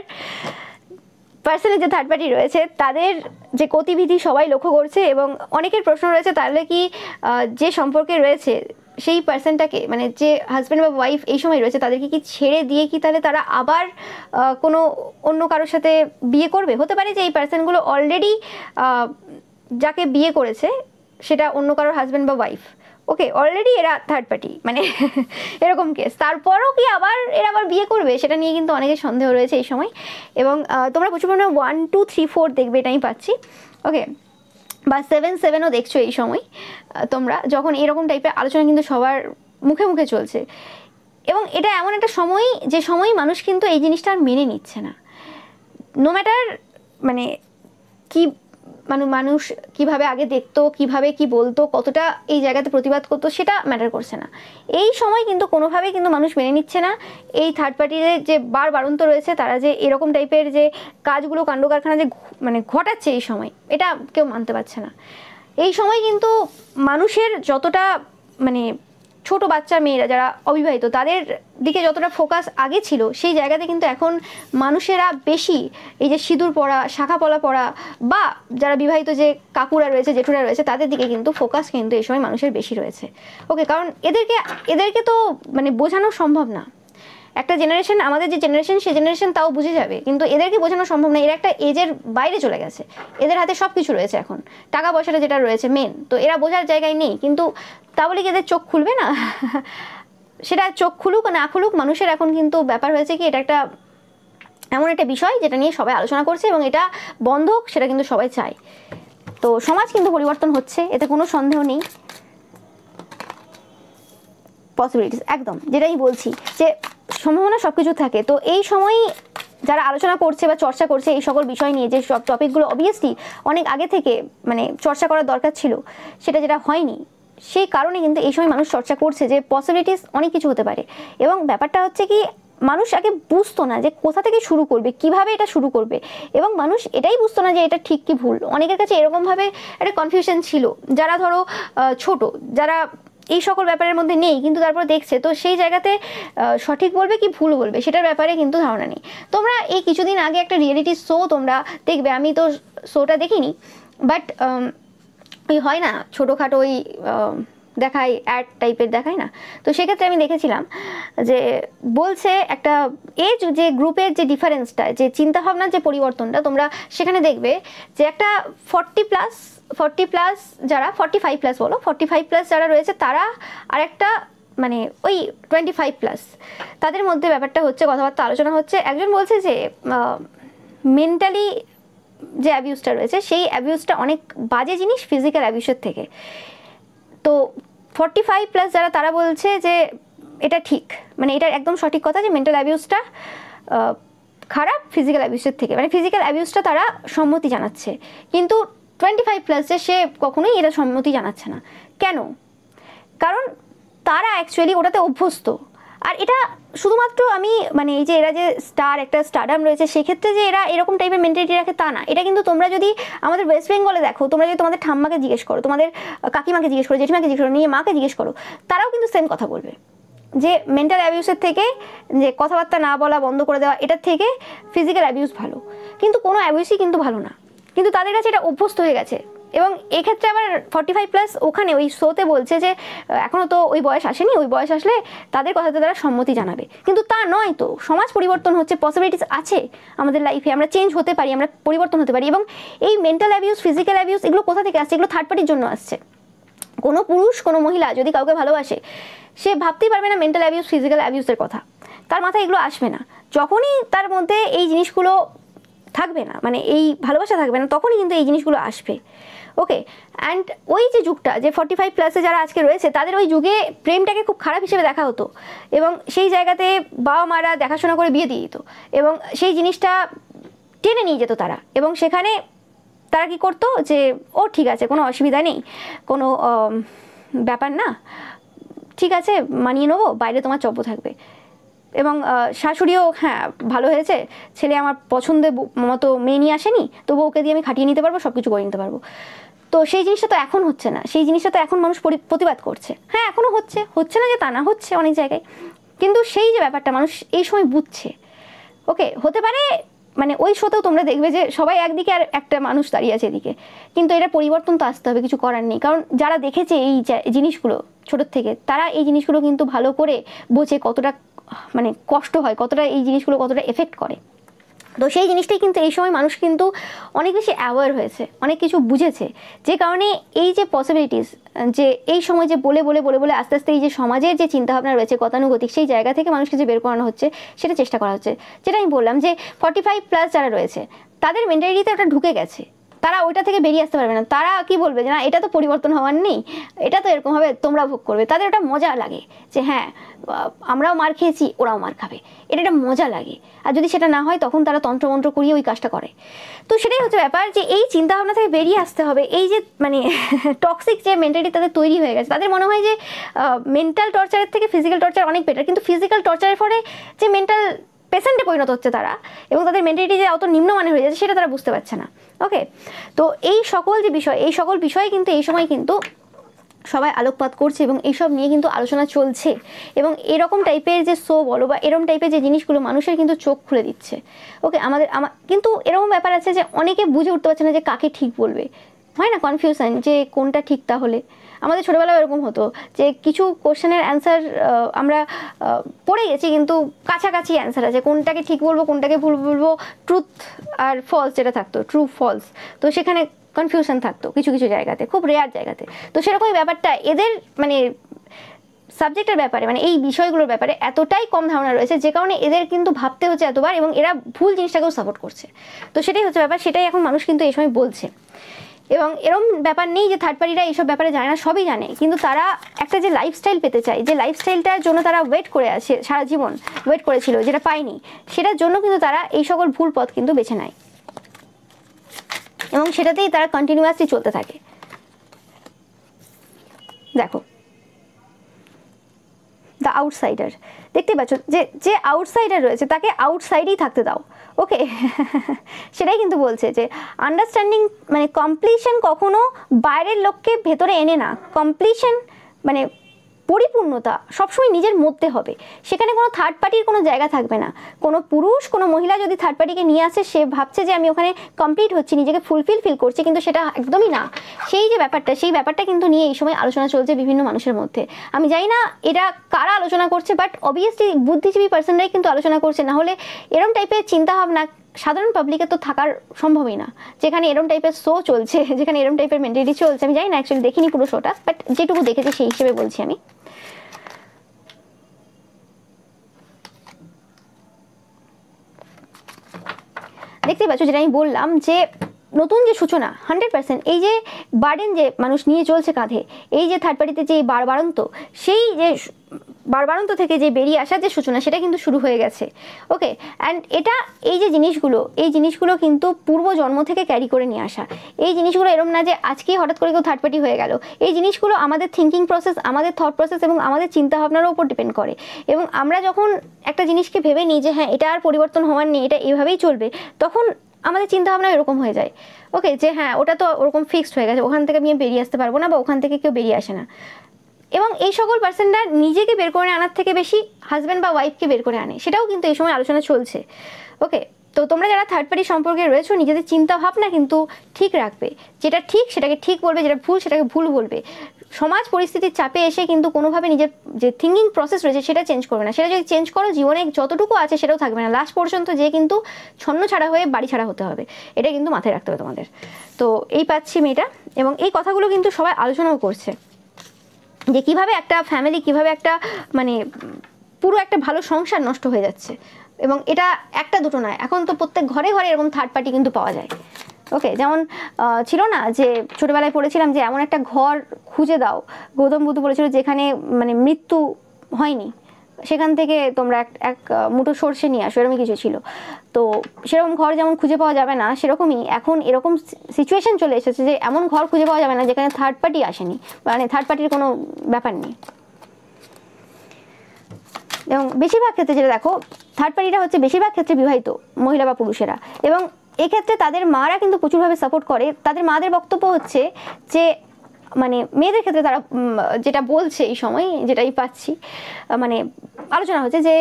পার্সনের যে থার্ড পার্টি রয়েছে তাদের যে গতিবিধি সবাই লক্ষ্য করছে, এবং অনেকের প্রশ্ন রয়েছে তাহলে কি যে সম্পর্কে রয়েছে সেই পার্সনটাকে, মানে যে হাজব্যান্ড বা ওয়াইফ এই সময় রয়েছে তাদেরকে কি ছেড়ে দিয়ে কি তাহলে তারা আবার কোনো অন্য কারোর সাথে বিয়ে করবে? হতে পারে যে এই পার্সনগুলো অলরেডি যাকে বিয়ে করেছে সেটা অন্য কারোর হাজব্যান্ড বা ওয়াইফ, ওকে, অলরেডি এরা থার্ড পার্টি, মানে এরকম কেস, তারপরও কি আবার এরা আবার বিয়ে করবে, সেটা নিয়ে কিন্তু অনেকের সন্দেহ রয়েছে এই সময়। এবং তোমরা প্রচুর পরিমাণে 1 2 3 4 দেখবে, এটা আমি পাচ্ছি, ওকে, বা 7-7ও দেখছো এই সময় তোমরা, যখন এরকম টাইপের আলোচনা কিন্তু সবার মুখে মুখে চলছে। এবং এটা এমন একটা সময়, যে সময় মানুষ কিন্তু এই জিনিসটা আর মেনে নিচ্ছে না, নো ম্যাটার মানে কি মানুষ কিভাবে আগে দেখতো, কিভাবে কি বলতো, কতটা এই জায়গাতে প্রতিবাদ করতো, সেটা ম্যাটার করছে না। এই সময় কিন্তু কোনোভাবেই কিন্তু মানুষ মেনে নিচ্ছে না এই থার্ড পার্টির যে বারন্ত রয়েছে, তারা যে এরকম টাইপের যে কাজগুলো কাণ্ড কারখানা যে মানে ঘটাচ্ছে এই সময়, এটা কেউ মানতে পারছে না। এই সময় কিন্তু মানুষের যতটা মানে ছোট বাচ্চা মেয়েরা যারা অবিবাহিত তাদের দিকে যতটা ফোকাস আগে ছিল, সেই জায়গাতে কিন্তু এখন মানুষেরা বেশি এই যে সিঁদুর পরা, শাখা পলা পরা, বা যারা বিবাহিত যে কাকুরা রয়েছে, জেঠুরা রয়েছে, তাদের দিকে কিন্তু ফোকাস কিন্তু এই সময় মানুষের বেশি রয়েছে, ওকে। কারণ এদেরকে তো মানে বোঝানো সম্ভব না, একটা জেনারেশন, আমাদের যে জেনারেশন, সেই জেনারেশন তাও বুঝে যাবে, কিন্তু এদেরকে বোঝানো সম্ভব না, এরা একটা এজের বাইরে চলে গেছে, এদের হাতে সব কিছু রয়েছে এখন, টাকা পয়সাটা যেটা রয়েছে মেন, তো এরা বোঝার জায়গায় নেই। কিন্তু তা বলে কি এদের চোখ খুলবে না? সেটা চোখ খুলুক না খুলুক, মানুষের এখন কিন্তু ব্যাপার হয়েছে কি, এটা একটা এমন একটা বিষয় যেটা নিয়ে সবাই আলোচনা করছে, এবং এটা বন্ধ হোক সেটা কিন্তু সবাই চায়। তো সমাজ কিন্তু পরিবর্তন হচ্ছে, এতে কোনো সন্দেহ নেই। পসিবিলিটিস একদম, যেটাই বলছি যে সম্ভাবনা সব কিছু থাকে। তো এই সময় যারা আলোচনা করছে বা চর্চা করছে এই সকল বিষয় নিয়ে, যে সব টপিকগুলো অবভিয়াসলি অনেক আগে থেকে মানে চর্চা করার দরকার ছিল, সেটা যেটা হয়নি, সেই কারণে কিন্তু এই সময় মানুষ চর্চা করছে যে পসিবিলিটিস অনেক কিছু হতে পারে। এবং ব্যাপারটা হচ্ছে কি, মানুষ আগে বুঝতো না যে কোথা থেকে শুরু করবে, কিভাবে এটা শুরু করবে, এবং মানুষ এটাই বুঝতো না যে এটা ঠিক কি ভুল। অনেকের কাছে এরকমভাবে একটা কনফিউশন ছিল, যারা ধরো ছোট, যারা এই সকল ব্যাপারের মধ্যে নেই, কিন্তু তারপর দেখছে, তো সেই জায়গাতে সঠিক বলবে কি ভুল বলবে সেটার ব্যাপারে কিন্তু ধারণা নেই। তোমরা এই কিছুদিন আগে একটা রিয়েলিটি শো তোমরা দেখবে, আমি তো শোটা দেখিনি, বাট ওই হয় না ছোটোখাটো ওই দেখায়, অ্যাড টাইপের দেখায় না, তো সেক্ষেত্রে আমি দেখেছিলাম যে বলছে একটা এজ যে গ্রুপের যে ডিফারেন্সটা, যে চিন্তাভাবনার যে পরিবর্তনটা, তোমরা সেখানে দেখবে যে একটা 40+ যারা 45+ বলো, 45+ যারা রয়েছে তারা, আর একটা মানে ওই 25+, তাদের মধ্যে ব্যাপারটা হচ্ছে, কথাবার্তা আলোচনা হচ্ছে। একজন বলছে যে মেন্টালি যে অ্যাবিউজটা রয়েছে সেই অ্যাবিউজটা অনেক বাজে জিনিস ফিজিক্যাল অ্যাবিউজের থেকে। তো 45+ যারা তারা বলছে যে এটা ঠিক, মানে এটা একদম সঠিক কথা যে মেন্টাল অ্যাবিউজটা খারাপ ফিজিক্যাল অ্যাবিউজের থেকে, মানে ফিজিক্যাল অ্যাবিউজটা তারা সম্মতি জানাচ্ছে, কিন্তু 25+ যে সে কখনোই এটা সম্মতি জানাচ্ছে না। কেন? কারণ তারা অ্যাকচুয়ালি ওটাতে অভ্যস্ত। আর এটা শুধুমাত্র আমি মানে এই যে এরা যে একটা স্টারডাম রয়েছে সেক্ষেত্রে যে এরা এরকম টাইপের মেন্টালিটি রাখে তা না। এটা কিন্তু তোমরা যদি আমাদের ওয়েস্ট বেঙ্গলে দেখো, তোমরা যদি তোমাদের ঠাম্মাকে জিজ্ঞেস করো, তোমাদের কাকিমাকে জিজ্ঞেস করো, জেঠিমাকে জিজ্ঞেস করো, নিজের মাকে জিজ্ঞেস করো, তারাও কিন্তু সেম কথা বলবে যে মেন্টাল অ্যাবিউসের থেকে, যে কথাবার্তা না বলা বন্ধ করে দেওয়া, এটার থেকে ফিজিক্যাল অ্যাবিউস ভালো। কিন্তু কোনো অ্যাবিউসই কিন্তু ভালো না, কিন্তু তাদের কাছে এটা অভ্যস্ত হয়ে গেছে। এবং এক্ষেত্রে আবার 45+ ওখানে ওই শোতে বলছে যে এখনও তো ওই বয়স আসেনি, ওই বয়স আসলে তাদের কথাতে তারা সম্মতি জানাবে, কিন্তু তা নয়। তো সমাজ পরিবর্তন হচ্ছে, পসিবিলিটিস আছে আমাদের লাইফে, আমরা চেঞ্জ হতে পারি, আমরা পরিবর্তন হতে পারি। এবং এই মেন্টাল অ্যাবিউস, ফিজিক্যাল অ্যাবিউস এগুলো কোথা থেকে আসছে? এগুলো থার্ড পার্টির জন্য আসছে। কোনো পুরুষ, কোনো মহিলা যদি কাউকে ভালোবাসে, সে ভাবতেই পারবে না মেন্টাল অ্যাবিউস, ফিজিক্যাল অ্যাবিউসের কথা, তার মাথায় এগুলো আসবে না। যখনই তার মধ্যে এই জিনিসগুলো থাকবে না, মানে এই ভালোবাসা থাকবে না, তখনই কিন্তু এই জিনিসগুলো আসবে। ওকে, অ্যান্ড ওই যে যুগটা, যে 45+ যারা আজকে রয়েছে, তাদের ওই যুগে প্রেমটাকে খুব খারাপ হিসেবে দেখা হতো, এবং সেই জায়গাতে বাবা মারা দেখাশোনা করে বিয়ে দিয়ে দিত, এবং সেই জিনিসটা টেনে নিয়ে যেত তারা। এবং সেখানে তারা কি করতো যে ও ঠিক আছে, কোনো অসুবিধা নেই, কোনো ব্যাপার না, ঠিক আছে মানিয়ে নেবো, বাইরে তোমার চব্য থাকবে। এবং শাশুড়িও হ্যাঁ ভালো হয়েছে, ছেলে আমার পছন্দের মতো মেয়ে নিয়ে আসেনি, তবু ওকে দিয়ে আমি খাটিয়ে নিতে পারবো, সব কিছু করে নিতে পারবো। তো সেই জিনিসটা তো এখন হচ্ছে না, সেই জিনিসটা তো এখন মানুষ প্রতিবাদ করছে। হ্যাঁ এখনও হচ্ছে না যে তা না, হচ্ছে অনেক জায়গায়, কিন্তু সেই যে ব্যাপারটা মানুষ এই সময় বুঝছে। ওকে, হতে পারে মানে ওই শোতেও তোমরা দেখবে যে সবাই একদিকে আর একটা মানুষ দাঁড়িয়ে আছে এদিকে, কিন্তু এটা পরিবর্তন তো আসতে হবে, কিছু করার নেই। কারণ যারা দেখেছে এই জিনিসগুলো ছোটোর থেকে, তারা এই জিনিসগুলো কিন্তু ভালো করে বোঝে কতটা মানে কষ্ট হয়, কতটা এই জিনিসগুলো কতটা এফেক্ট করে। তো সেই জিনিসটাই কিন্তু এই সময় মানুষ কিন্তু অনেক বেশি অ্যাওয়ার হয়েছে, অনেক কিছু বুঝেছে, যে কারণে এই যে পসিবিলিটিস, যে এই সময় যে বলে বলে বলে বলে আস্তে আস্তে এই যে সমাজের যে চিন্তাভাবনা রয়েছে গতানুগতিক, সেই জায়গা থেকে মানুষকে যে বের করানো হচ্ছে, সেটা চেষ্টা করা হচ্ছে। যেটা আমি বললাম যে 45+ যারা রয়েছে তাদের মেন্টালিটিতে ওটা ঢুকে গেছে, তারা ওইটা থেকে বেরিয়ে আসতে পারবে না। তারা কি বলবে যে না এটা তো পরিবর্তন হওয়ার নেই, এটা তো এরকম হবে, তোমরা ভোগ করবে। তাদের ওটা মজা লাগে যে হ্যাঁ আমরাও মার খেয়েছি, ওরাও মার খাবে, এটা একটা মজা লাগে। আর যদি সেটা না হয় তখন তারা তন্ত্রমন্ত্র করিয়ে ওই কাজটা করে। তো সেটাই হচ্ছে ব্যাপার, যে এই চিন্তাভাবনা থেকে বেরিয়ে আসতে হবে। এই যে মানে টক্সিক যে মেন্টালিটি তাদের তৈরি হয়ে গেছে, তাদের মনে হয় যে মেন্টাল টর্চারের থেকে ফিজিক্যাল টর্চার অনেক বেটার, কিন্তু ফিজিক্যাল টর্চারের ফলে যে মেন্টাল পেশেন্টে পরিণত হচ্ছে তারা, এবং তাদের মেন্টালিটি যে অত নিম্নমানের হয়ে যাচ্ছে সেটা তারা বুঝতে পারছে না। ওকে, তো এই সকল যে বিষয়, এই সকল বিষয়ে কিন্তু এই সময় কিন্তু সবাই আলোকপাত করছে, এবং এইসব নিয়ে কিন্তু আলোচনা চলছে, এবং এরকম টাইপের যে শো বলো বা এরকম টাইপের যে জিনিসগুলো মানুষের কিন্তু চোখ খুলে দিচ্ছে। ওকে, কিন্তু এরকম ব্যাপার আছে যে অনেকে বুঝে উঠতে পারছে না যে কাকে ঠিক বলবে, হয় না কনফিউশন যে কোনটা ঠিক। তাহলে আমাদের ছোটোবেলায় এরকম হতো যে কিছু কোশ্চেনের অ্যান্সার আমরা পড়ে গেছি, কিন্তু কাছাকাছি অ্যান্সার আছে, কোনটাকে ঠিক বলবো কোনটাকে ভুল বলবো, ট্রুথ আর ফলস যেটা থাকতো, ট্রু ফলস, তো সেখানে কনফিউশন থাকতো কিছু কিছু জায়গাতে, খুব রেয়ার জায়গাতে। তো সেরকমই ব্যাপারটা এদের মানে সাবজেক্টের ব্যাপারে, মানে এই বিষয়গুলোর ব্যাপারে এতটাই কম ধারণা রয়েছে, যে কারণে এদের কিন্তু ভাবতে হচ্ছে এতবার, এবং এরা ভুল জিনিসটাকেও সাপোর্ট করছে। তো সেটাই হচ্ছে ব্যাপার, সেটাই এখন মানুষ কিন্তু এই সময় বলছে। এবং এরকম ব্যাপার নেই যে থার্ড পার্টিরা এইসব ব্যাপারে জানে না, সবই জানে, কিন্তু তারা একটা যে লাইফস্টাইল পেতে চায়, যে লাইফস্টাইলটার জন্য তারা ওয়েট করে আছে, সারা জীবন ওয়েট করেছিল, যেটা পায়নি, সেটার জন্য কিন্তু তারা এই সকল ভুল পথ কিন্তু বেছে নেয়, এবং সেটাতেই তারা কন্টিনিউয়াসলি চলতে থাকে। দেখো দ্য আউটসাইডার, দেখতে পাচ্ছ যে আউটসাইডার রয়েছে তাকে আউটসাইডেই থাকতে দাও। ওকে, সেটাই কিন্তু বলছে যে আন্ডারস্ট্যান্ডিং মানে কমপ্লিশন কখনো বাইরের লোককে ভেতরে এনে না, কমপ্লিশন মানে পরিপূর্ণতা সবসময় নিজের মধ্যে হবে, সেখানে কোনো থার্ড পার্টির কোনো জায়গা থাকবে না। কোনো পুরুষ কোনো মহিলা যদি থার্ড পার্টিকে নিয়ে আসে, সে ভাবছে যে আমি ওখানে কমপ্লিট হচ্ছি, নিজেকে ফুলফিল ফিল করছি, কিন্তু সেটা একদমই না। সেই যে ব্যাপারটা, সেই ব্যাপারটা কিন্তু নিয়ে এই সময় আলোচনা চলছে বিভিন্ন মানুষের মধ্যে। আমি জানি না এটা কারা আলোচনা করছে, বাট অবভিয়াসলি বুদ্ধিজীবী পার্সনরাই কিন্তু আলোচনা করছে, না হলে এরম টাইপের চিন্তাভাবনা সাধারণ পাবলিকের তো থাকার সম্ভবই না। যেখানে এরম টাইপের শো চলছে, যেখানে এরম টাইপের মেন্টালিটি চলছে, আমি জানি না, অ্যাকচুয়ালি দেখিনি পুরো শোটা, বাট যেটুকু দেখেছি সেই হিসেবে বলছি আমি। দেখতেই পাচ্ছ যেটা আমি বললাম, যে নতুন যে সূচনা 100%, এই যে বার্ডেন যে মানুষ নিয়ে চলছে কাঁধে, এই যে থার্ড পার্টিতে যে বারবারন্ত, সেই যে বারবারন্ত থেকে যে বেরিয়ে আসার যে সূচনা, সেটা কিন্তু শুরু হয়ে গেছে। ওকে, অ্যান্ড এটা এই যে জিনিসগুলো, এই জিনিসগুলো কিন্তু পূর্ব জন্ম থেকে ক্যারি করে নিয়ে আসা। এই জিনিসগুলো এরম না যে আজকেই হঠাৎ করে কেউ থার্ড পার্টি হয়ে গেল। এই জিনিসগুলো আমাদের থিঙ্কিং প্রসেস, আমাদের থট প্রসেস এবং আমাদের চিন্তাভাবনার উপর ডিপেন্ড করে। এবং আমরা যখন একটা জিনিসকে ভেবে নিই যে হ্যাঁ এটা আর পরিবর্তন হওয়ার নেই, এটা এভাবেই চলবে, তখন আমাদের চিন্তাভাবনা এরকম হয়ে যায়। ওকে, যে হ্যাঁ ওটা তো ওরকম ফিক্সড হয়ে গেছে, ওখান থেকে আমি বেরিয়ে আসতে পারবো না, বা ওখান থেকে কেউ বেরিয়ে আসে না। এবং এই সকল পার্সনরা নিজেকে বের করে আনার থেকে বেশি হাজব্যান্ড বা ওয়াইফকে বের করে আনে, সেটাও কিন্তু এই সময় আলোচনা চলছে। ওকে, তো তোমরা যারা থার্ড পার্টি সম্পর্কে রয়েছো, নিজেদের চিন্তা ভাবনা কিন্তু ঠিক রাখবে। যেটা ঠিক সেটাকে ঠিক বলবে, যেটা ভুল সেটাকে ভুল বলবে। সমাজ পরিস্থিতির চাপে এসে কিন্তু কোনোভাবে নিজের যে থিঙ্কিং প্রসেস রয়েছে সেটা চেঞ্জ করবে না। সেটা যদি চেঞ্জ করো, জীবনে যতটুকু আছে সেটাও থাকবে না, লাস্ট পর্যন্ত যে কিন্তু ছন্ন ছাড়া হয়ে বাড়ি ছাড়া হতে হবে। এটা কিন্তু মাথায় রাখতে হবে তোমাদের। তো এই পাচ্ছি মেয়েটা, এবং এই কথাগুলো কিন্তু সবাই আলোচনাও করছে, যে কিভাবে একটা ফ্যামিলি, কিভাবে একটা মানে পুরো একটা ভালো সংসার নষ্ট হয়ে যাচ্ছে। এবং এটা একটা দুটো নয়, এখন তো প্রত্যেক ঘরে ঘরে এরকম থার্ড পার্টি কিন্তু পাওয়া যায়। ওকে, যেমন ছিল না যে ছোটবেলায় পড়েছিলাম যে এমন একটা ঘর খুঁজে দাও, গৌতম বুদ্ধ বলেছিল যেখানে মানে মৃত্যু হয়নি, সেখান থেকে তোমরা এক মুঠো সর্ষে নিয়ে আসো, এরকমই কিছু ছিল। তো সেরকম ঘর যেমন খুঁজে পাওয়া যাবে না, সেরকমই এখন এরকম সিচুয়েশন চলে এসেছে যে এমন ঘর খুঁজে পাওয়া যাবে না যেখানে থার্ড পার্টি আসেনি, মানে থার্ড পার্টির কোনো ব্যাপার নেই। এবং বেশিরভাগ ক্ষেত্রে যেটা দেখো, থার্ড পার্টিটা হচ্ছে বেশিরভাগ ক্ষেত্রে বিবাহিত মহিলা বা পুরুষেরা, এবং এক্ষেত্রে তাদের মারা কিন্তু প্রচুরভাবে সাপোর্ট করে। তাদের মাদের বক্তব্য হচ্ছে যে মানে মেয়েদের ক্ষেত্রে তারা যেটা বলছে এই সময়, যেটাই পাচ্ছি, মানে আলোচনা হচ্ছে যে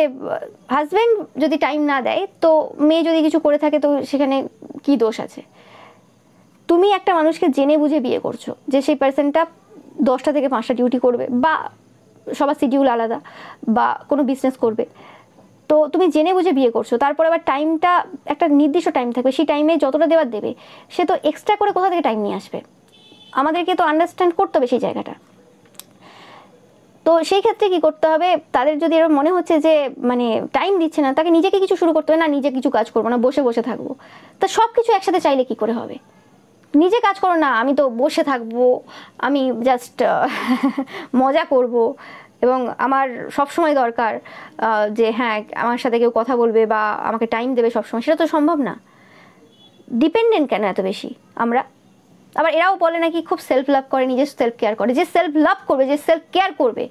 হাজব্যান্ড যদি টাইম না দেয়, তো মেয়ে যদি কিছু করে থাকে, তো সেখানে কি দোষ আছে? তুমি একটা মানুষকে জেনে বুঝে বিয়ে করছো যে সেই পার্সনটা 10টা থেকে 5টা ডিউটি করবে, বা সবার শিডিউল আলাদা, বা কোনো বিজনেস করবে, তো তুমি জেনে বুঝে বিয়ে করছো। তারপর আবার টাইমটা একটা নির্দিষ্ট টাইম থাকবে, সেই টাইমে যতটা দেওয়ার দেবে, সে তো এক্সট্রা করে কোথা থেকে টাইম নিয়ে আসবে? আমাদেরকে তো আন্ডারস্ট্যান্ড করতে হবে সেই জায়গাটা। তো সেই ক্ষেত্রে কি করতে হবে, তাদের যদি এরকম মনে হচ্ছে যে মানে টাইম দিচ্ছে না, তাকে নিজেকে কিছু শুরু করতে হবে। না, নিজে কিছু কাজ করবো না, বসে বসে থাকবো, তা সব কিছু একসাথে চাইলে কি করে হবে? নিজে কাজ করো না, আমি তো বসে থাকবো, আমি জাস্ট মজা করব, এবং আমার সবসময় দরকার যে হ্যাঁ আমার সাথে কেউ কথা বলবে বা আমাকে টাইম দেবে সবসময়, সেটা তো সম্ভব না। ডিপেন্ডেন্ট কেন এত বেশি আমরা? আবার এরাও বলে নাকি খুব সেলফ লাভ করে, নিজের সেলফ কেয়ার করে। যে সেলফ লাভ করবে, যে সেলফ কেয়ার করবে,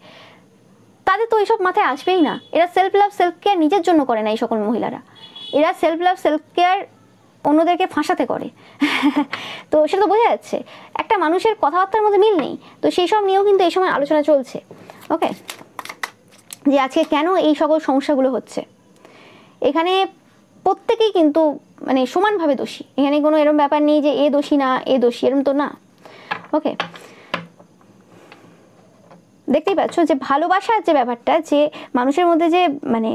তাদের তো এইসব মাথায় আসবেই না। এরা সেলফ লাভ সেলফ কেয়ার নিজের জন্য করে না, এই সকল মহিলারা। এরা সেলফ লাভ সেলফ কেয়ার অন্যদেরকে ফাঁসাতে করে। তো সেটা তো বোঝা যাচ্ছে, একটা মানুষের কথাবার্তার মধ্যে মিল নেই। তো সেই সব নিয়েও কিন্তু এই সময় আলোচনা চলছে। ওকে, যে আজকে কেন এই সকল সমস্যাগুলো হচ্ছে। এখানে প্রত্যেকেই কিন্তু মানে সমানভাবে দোষী। এখানে কোনো এরকম ব্যাপার নেই যে এ দোষী না এ দোষী, এরকম তো না। ওকে, দেখতেই পাচ্ছ যে ভালোবাসার যে ব্যাপারটা, যে মানুষের মধ্যে যে মানে